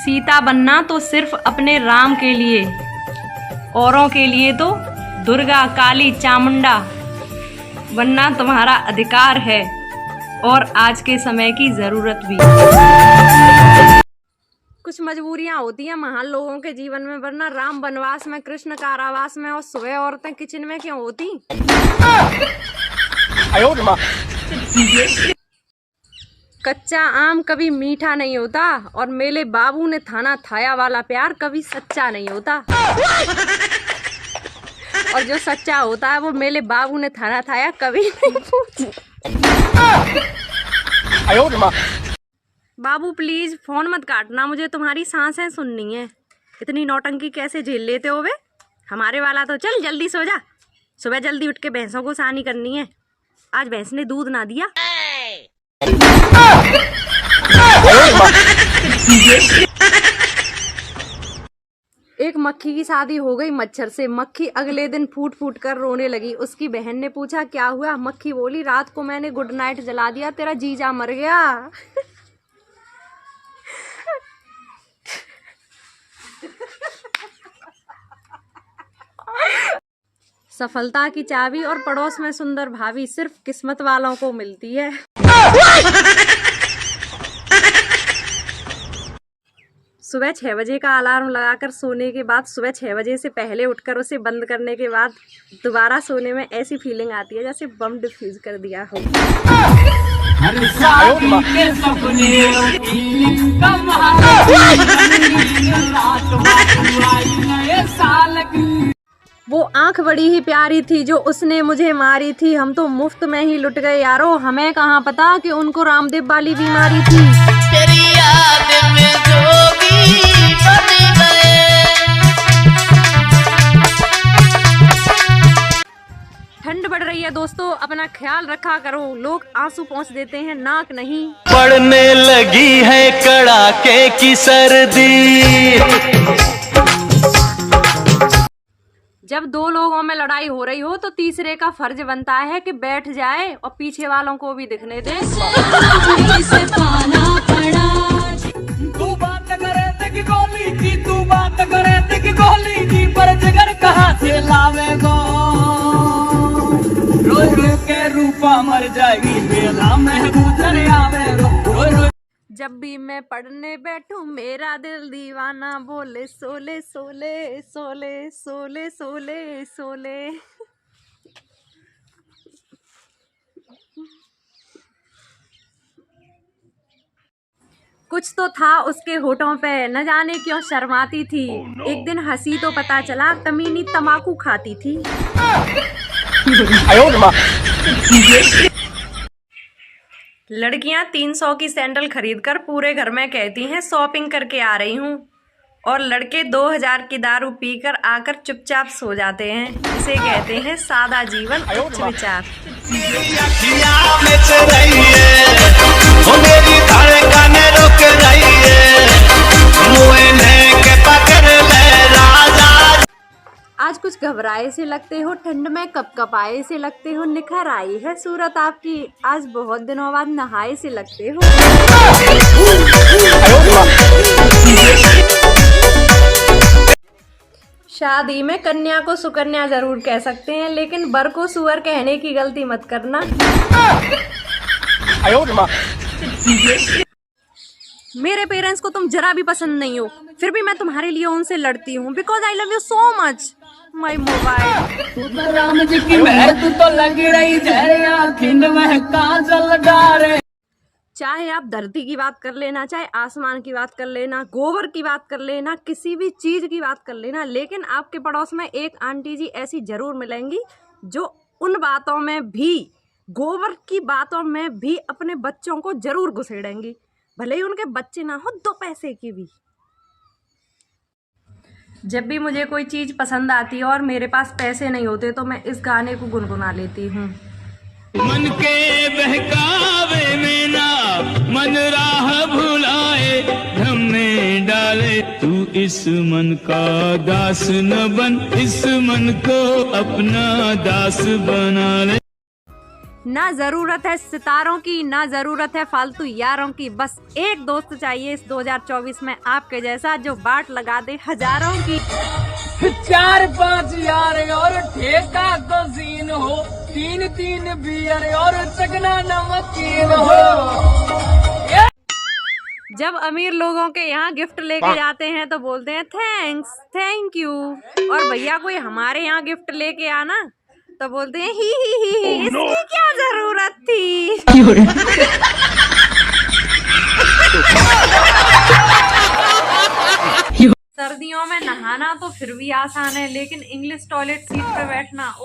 सीता बनना तो सिर्फ अपने राम के लिए, औरों के लिए तो दुर्गा, काली, चामुंडा बनना तुम्हारा अधिकार है और आज के समय की जरूरत भी। कुछ मजबूरियां होती हैं महान लोगों के जीवन में, वरना राम वनवास में, कृष्ण कारावास में और सुबह औरतें किचन में क्यों होती। कच्चा आम कभी मीठा नहीं होता और मेरे बाबू ने थाना थाया वाला प्यार कभी सच्चा नहीं होता। और जो सच्चा होता है वो मेरे बाबू ने थाना थाया कभी नहीं पूछा। बाबू प्लीज फोन मत काटना, मुझे तुम्हारी सांसें सुननी है। इतनी नौटंकी कैसे झेल लेते हो बे? हमारे वाला तो चल जल्दी सो जा, सुबह जल्दी उठ के भैंसों को सानी करनी है। आज भैंस ने दूध ना दिया। एक मक्खी की शादी हो गई मच्छर से। मक्खी अगले दिन फूट फूट कर रोने लगी। उसकी बहन ने पूछा क्या हुआ? मक्खी बोली रात को मैंने गुड नाइट जला दिया, तेरा जीजा मर गया। सफलता की चाबी और पड़ोस में सुंदर भाभी सिर्फ किस्मत वालों को मिलती है। सुबह 6 बजे का अलार्म लगाकर सोने के बाद सुबह 6 बजे से पहले उठकर उसे बंद करने के बाद दोबारा सोने में ऐसी फीलिंग आती है जैसे बम डिफ्यूज कर दिया हो। वो आंख बड़ी ही प्यारी थी जो उसने मुझे मारी थी। हम तो मुफ्त में ही लुट गए यारो, हमें कहाँ पता कि उनको रामदेव वाली बीमारी थी। तेरी याद में जोगी बन गए। ठंड बढ़ रही है दोस्तों, अपना ख्याल रखा करो। लोग आंसू पहुँच देते हैं, नाक नहीं। पड़ने लगी है कड़ाके की सर्दी। जब दो लोगों में लड़ाई हो रही हो तो तीसरे का फर्ज बनता है कि बैठ जाए और पीछे वालों को भी दिखने दे। तू बात करे तक गोली की, तू बात करे तक गोली की, पर जिगर कहाँ से लावेगो? रोज रो के रूपा मर जाएगी, बेला में गुजर आवेगो। जब भी मैं पढ़ने बैठूं मेरा दिल दीवाना बोले सोले सोले सोले सोले सोले सोले। कुछ तो था उसके होठों पे, न जाने क्यों शर्माती थी। एक दिन हंसी तो पता चला कमीनी तम्बाकू खाती थी। लड़कियां 300 की सैंडल खरीदकर पूरे घर में कहती हैं शॉपिंग करके आ रही हूँ, और लड़के 2000 की दारू पीकर आकर चुपचाप सो जाते हैं। इसे कहते हैं सादा जीवन उच्च विचार। आज कुछ घबराए से लगते हो, ठंड में कपकपाए से लगते हो, निखर आई है सूरत आपकी, आज बहुत दिनों बाद नहाए से लगते हो। शादी में कन्या को सुकन्या जरूर कह सकते हैं, लेकिन बर को सुअर कहने की गलती मत करना। मेरे पेरेंट्स को तुम जरा भी पसंद नहीं हो, फिर भी मैं तुम्हारे लिए उनसे लड़ती हूँ, because I love you so much. My mobile Ram ji की महर तू तो लग रही खिंड में काजल डारे। चाहे आप धरती की बात कर लेना, चाहे आसमान की बात कर लेना, गोबर की बात कर लेना, किसी भी चीज की बात कर लेना, लेकिन आपके पड़ोस में एक आंटी जी ऐसी जरूर मिलेंगी जो उन बातों में भी, गोबर की बातों में भी अपने बच्चों को जरूर घुसेड़ेंगी, भले ही उनके बच्चे ना हो 2 पैसे की भी। जब भी मुझे कोई चीज पसंद आती है और मेरे पास पैसे नहीं होते तो मैं इस गाने को गुनगुना लेती हूँ। मन के बहकावे में ना मन राह भुलाए, भ्रम में डाले तू इस मन का दास न बन, इस मन को अपना दास बना ले। ना जरूरत है सितारों की, ना जरूरत है फालतू यारों की, बस एक दोस्त चाहिए इस 2024 में आपके जैसा जो बाट लगा दे हजारों की। 4-5 यार और ठेका तो सीन हो, 3-3 बियर और चकना नमकीन हो। जब अमीर लोगों के यहाँ गिफ्ट लेके जाते हैं तो बोलते हैं थैंक्स, थैंक यू, और भैया कोई हमारे यहाँ गिफ्ट लेके आना तो बोलते हैं ही इसकी क्या जरूरत थी। सर्दियों में नहाना तो फिर भी आसान है, लेकिन इंग्लिश टॉयलेट सीट पे बैठना ओ